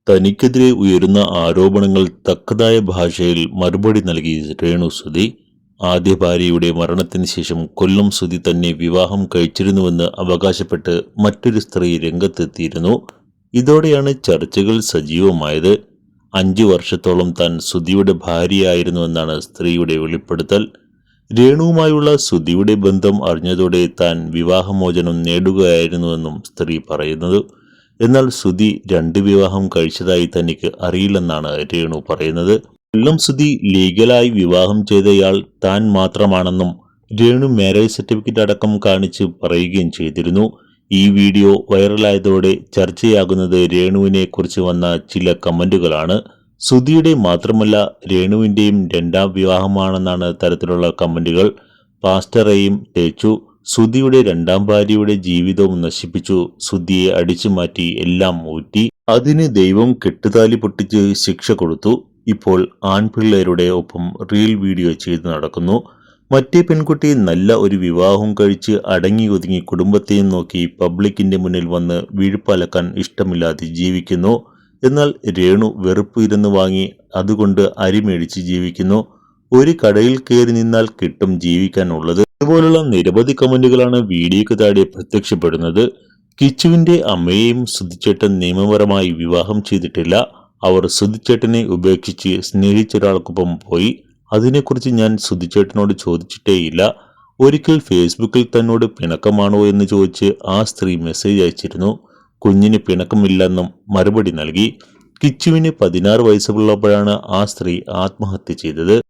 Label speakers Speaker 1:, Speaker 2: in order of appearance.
Speaker 1: തനിക്കെതിരെ ഉയരുന്ന ആരോപണങ്ങൾ തക്കതായ ഭാഷയിൽ മറുപടി നൽകി രേണു സുധി. ആദ്യ ഭാര്യയുടെ മരണത്തിന് ശേഷം കൊല്ലം സുധി തന്നെ വിവാഹം കഴിച്ചിരുന്നുവെന്ന് അവകാശപ്പെട്ട് മറ്റൊരു സ്ത്രീ രംഗത്തെത്തിയിരുന്നു. ഇതോടെയാണ് ചർച്ചകൾ സജീവമായത്. 5 വർഷത്തോളം താൻ സുധിയുടെ ഭാര്യയായിരുന്നുവെന്നാണ് സ്ത്രീയുടെ വെളിപ്പെടുത്തൽ. രേണുവുമായുള്ള സുധിയുടെ ബന്ധം അറിഞ്ഞതോടെ താൻ വിവാഹമോചനം നേടുകയായിരുന്നുവെന്നും സ്ത്രീ പറയുന്നത്. എന്നാൽ സുധി 2 വിവാഹം കഴിച്ചതായി തനിക്ക് അറിയില്ലെന്നാണ് രേണു പറയുന്നത്. കൊല്ലം സുധി ലീഗലായി വിവാഹം ചെയ്തയാൾ താൻ മാത്രമാണെന്നും രേണു മാരേജ് സർട്ടിഫിക്കറ്റ് അടക്കം കാണിച്ച് പറയുകയും ചെയ്തിരുന്നു. ഈ വീഡിയോ വൈറലായതോടെ ചർച്ചയാകുന്നത് രേണുവിനെ കുറിച്ച് വന്ന ചില കമന്റുകളാണ്. സുധിയുടെ മാത്രമല്ല രേണുവിന്റെയും 2ാം വിവാഹമാണെന്നാണ് തരത്തിലുള്ള കമന്റുകൾ. പാസ്റ്ററേയും തേച്ചു, സുധിയുടെ 2ാം ഭാര്യയുടെ ജീവിതവും നശിപ്പിച്ചു, സുധിയെ അടിച്ചുമാറ്റി, എല്ലാം ഊറ്റി. അതിന് ദൈവം കെട്ടുതാലി പൊട്ടിച്ച് ശിക്ഷ കൊടുത്തു. ഇപ്പോൾ ആൺപിള്ളേരുടെ ഒപ്പം റീൽ വീഡിയോ ചെയ്ത് നടക്കുന്നു. മറ്റേ പെൺകുട്ടി നല്ല ഒരു വിവാഹം കഴിച്ച് അടങ്ങി ഒതുങ്ങി കുടുംബത്തെയും നോക്കി പബ്ലിക്കിന്റെ മുന്നിൽ വന്ന് വീഴ്പാലക്കാൻ ഇഷ്ടമില്ലാതെ ജീവിക്കുന്നു. എന്നാൽ രേണു വെറുപ്പ് ഇരുന്ന് വാങ്ങി അതുകൊണ്ട് അരി മേടിച്ച് ജീവിക്കുന്നു. ഒരു കടയിൽ കയറി നിന്നാൽ കിട്ടും ജീവിക്കാനുള്ളത്. ഇതുപോലുള്ള നിരവധി കമന്റുകളാണ് വീഡിയോയ്ക്ക് താഴെ പ്രത്യക്ഷപ്പെടുന്നത്. കിച്ചുവിന്റെ അമ്മയെയും സുധിച്ചേട്ടൻ നിയമപരമായി വിവാഹം ചെയ്തിട്ടില്ല. അവർ സുധിച്ചേട്ടനെ ഉപേക്ഷിച്ച് സ്നേഹിച്ചൊരാൾക്കൊപ്പം പോയി. അതിനെക്കുറിച്ച് ഞാൻ സുധിച്ചേട്ടനോട് ചോദിച്ചിട്ടേയില്ല. ഒരിക്കൽ ഫേസ്ബുക്കിൽ തന്നോട് പിണക്കമാണോ എന്ന് ചോദിച്ച് ആ സ്ത്രീ മെസ്സേജ് അയച്ചിരുന്നു. കുഞ്ഞിന് പിണക്കമില്ലെന്നും മറുപടി നൽകി. കിച്ചുവിന് 16 വയസ്സുള്ളപ്പോഴാണ് ആ സ്ത്രീ ആത്മഹത്യ ചെയ്തത്.